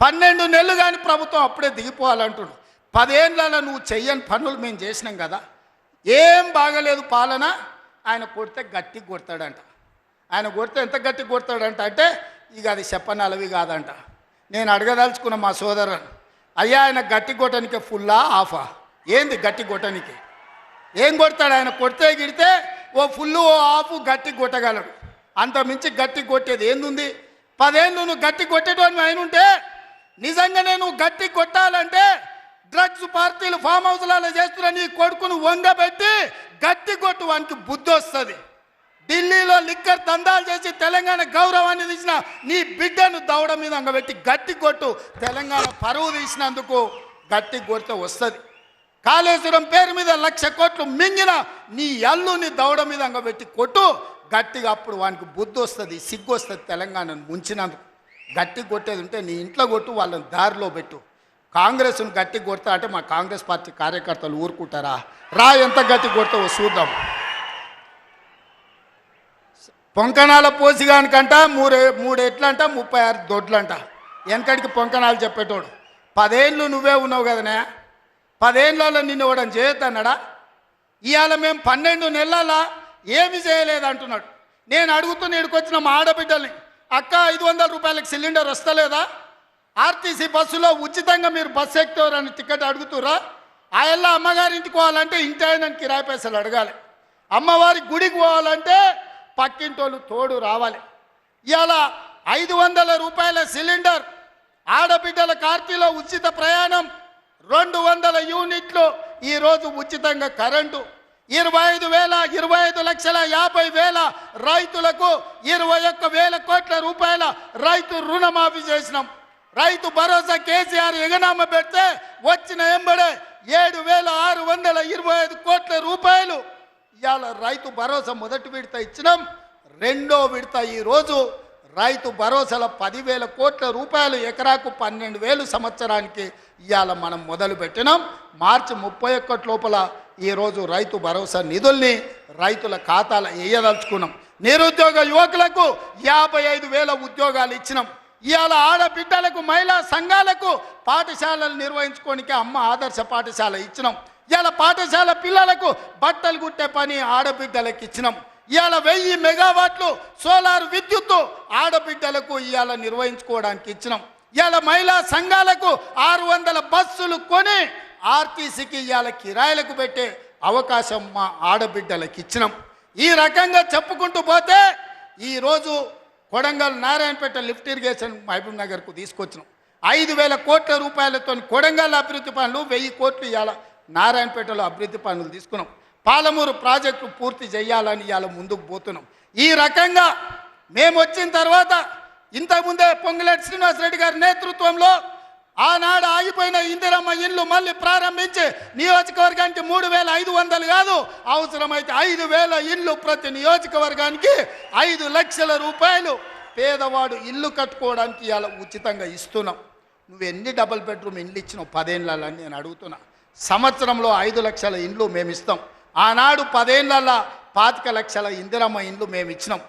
12 నెలలు కానీ ప్రభుత్వం అప్పుడే దిగిపోవాలంటున్నాడు. 10 ఏళ్ళలో నువ్వు చెయ్యని పనులు మేము చేసినాం కదా, ఏం బాగలేదు పాలన. ఆయన కొడితే గట్టి కొడతాడంట. ఆయన కొడితే ఎంత గట్టి కొడతాడంట అంటే ఇక అది చెప్పనలవి కాదంట. నేను అడగదలుచుకున్న మా సోదరుని, అయ్యా ఆయన గట్టి కొట్టడానికి ఫుల్లా ఆఫా? ఏంది గట్టి కొట్టడానికి? ఏం కొడతాడు ఆయన? కొడితే గిడితే ఓ ఫుల్లు ఓ ఆఫ్ గట్టి కొట్టగలడు. అంత మించి గట్టి కొట్టేది ఏందుంది? 10 ఏళ్ళు నువ్వు గట్టి కొట్టేటోని ఆయన ఉంటే నిజంగానే నువ్వు గట్టి కొట్టాలంటే డ్రగ్స్ పార్టీలు ఫామ్ హౌస్లలో చేస్తున్న నీ కొడుకును వంగబెట్టి గట్టి కొట్టు, వానికి బుద్ధి వస్తుంది. ఢిల్లీలో లిక్కర్ దందాలు చేసి తెలంగాణ గౌరవాన్ని తీసిన నీ బిడ్డను దవడ మీద అంగబెట్టి గట్టి కొట్టు. తెలంగాణ పరువు తీసినందుకు గట్టి కొడితే వస్తుంది. కాళేశ్వరం పేరు మీద 1,00,000 కోట్లు మింగిన నీ అల్లుని దవడ మీద అంగబెట్టి కొట్టు గట్టిగా. అప్పుడు వానికి బుద్ధి వస్తుంది, సిగ్గు వస్తుంది. తెలంగాణను ముంచినందుకు గట్టి కొట్టేది ఉంటే నీ ఇంట్లో కొట్టు, వాళ్ళని దారిలో పెట్టు. కాంగ్రెస్ను గట్టి కొడతా అంటే మా కాంగ్రెస్ పార్టీ కార్యకర్తలు ఊరుకుంటారా? రా, ఎంత గట్టి కొడతావో చూద్దాం. పొంకణాల పోసిగానికంట మూడెట్లంట 36 దొడ్లంట. వెనకడికి పొంకణాలు చెప్పేటోడు. 10 ఏళ్ళు నువ్వే ఉన్నావు కదనే, 10 ఏళ్ళలో నిన్ను ఇవ్వడం చేయొద్దన్నాడా? ఇవాళ మేము 12 నెలల ఏమి చేయలేదు అంటున్నాడు. నేను అడుగుతున్న ఇక్కడికొచ్చిన మా ఆడబిడ్డల్ని, అక్క 500 రూపాయలకి సిలిండర్ వస్తలేదా? ఆర్టీసీ బస్సులో ఉచితంగా మీరు బస్సు ఎక్కుతారని టికెట్ అడుగుతురా? ఆయల్లా అమ్మగారింటికి పోవాలంటే ఇంటి ఆయన కిరాయి పైసలు అడగాలి. అమ్మవారి గుడికి పోవాలంటే పక్కింటోళ్ళు తోడు రావాలి. ఇవాళ 500 రూపాయల సిలిండర్, ఆడబిడ్డల కార్తీలో ఉచిత ప్రయాణం, 200 యూనిట్లు ఈరోజు ఉచితంగా కరెంటు, 25,50,000 రైతులకు 21,000 కోట్ల రూపాయల రైతు రుణమాఫీ చేసినాం. రైతు భరోసా కేసీఆర్ ఎగనామ పెడితే వచ్చిన ఎంబడే 7,625 కోట్ల రూపాయలు ఇవాళ రైతు భరోసా మొదటి విడత ఇచ్చినాం. రెండో విడత ఈరోజు రైతు భరోసాల 10,000 కోట్ల రూపాయలు, ఎకరాకు 12,000 సంవత్సరానికి ఇవాళ మనం మొదలు పెట్టినాం. మార్చి 31 లోపల ఈరోజు రైతు భరోసా నిధుల్ని రైతుల ఖాతాలో వేయదలుచుకున్నాం. నిరుద్యోగ యువకులకు 55,000 ఉద్యోగాలు ఇచ్చినాం. ఇవాళ ఆడబిడ్డలకు, మహిళా సంఘాలకు పాఠశాలలు నిర్వహించుకోనికి అమ్మ ఆదర్శ పాఠశాల ఇచ్చినాం. ఇవాళ పాఠశాల పిల్లలకు బట్టలు కుట్టే పని ఆడబిడ్డలకు ఇచ్చినాం. ఇవాళ 1000 మెగావాట్లు సోలార్ విద్యుత్తు ఆడబిడ్డలకు ఇవాళ నిర్వహించుకోవడానికి ఇచ్చినాం. ఇవాళ మహిళా సంఘాలకు 600 బస్సులు కొని ఆర్టీసీకి ఇవాళ కిరాయిలకు పెట్టే అవకాశం మా ఆడబిడ్డలకు ఇచ్చినాం. ఈ రకంగా చెప్పుకుంటూ పోతే ఈరోజు కొడంగల్ నారాయణపేట లిఫ్ట్ ఇరిగేషన్ మహబూబ్ నగర్కు తీసుకొచ్చినాం. 5,000 కోట్ల రూపాయలతో కొడంగల్ అభివృద్ధి పనులు, 1000 కోట్లు ఇవాళ నారాయణపేటలో అభివృద్ధి పనులు తీసుకున్నాం. పాలమూరు ప్రాజెక్టు పూర్తి చేయాలని ఇవాళ ముందుకు పోతున్నాం. ఈ రకంగా మేము వచ్చిన తర్వాత ఇంతకుముందే పొంగులేటి శ్రీనివాసరెడ్డి గారి నేతృత్వంలో ఆనాడు ఆగిపోయిన ఇందిరమ్మ ఇల్లు మళ్ళీ ప్రారంభించి నియోజకవర్గానికి 3,500 కాదు, అవసరమైతే 5,000 ఇల్లు ప్రతి నియోజకవర్గానికి 5 లక్షల రూపాయలు పేదవాడు ఇల్లు కట్టుకోవడానికి ఇవాళ ఉచితంగా ఇస్తున్నాం. నువ్వు ఎన్ని డబుల్ బెడ్రూమ్ ఇండ్లు ఇచ్చినావు 10 ఏళ్ళని నేను అడుగుతున్నా. సంవత్సరంలో 5 లక్షల ఇండ్లు మేము ఇస్తాం. ఆనాడు 10 ఏళ్ళ 25 లక్షల ఇందిరమ్మ ఇండ్లు మేము ఇచ్చినాం.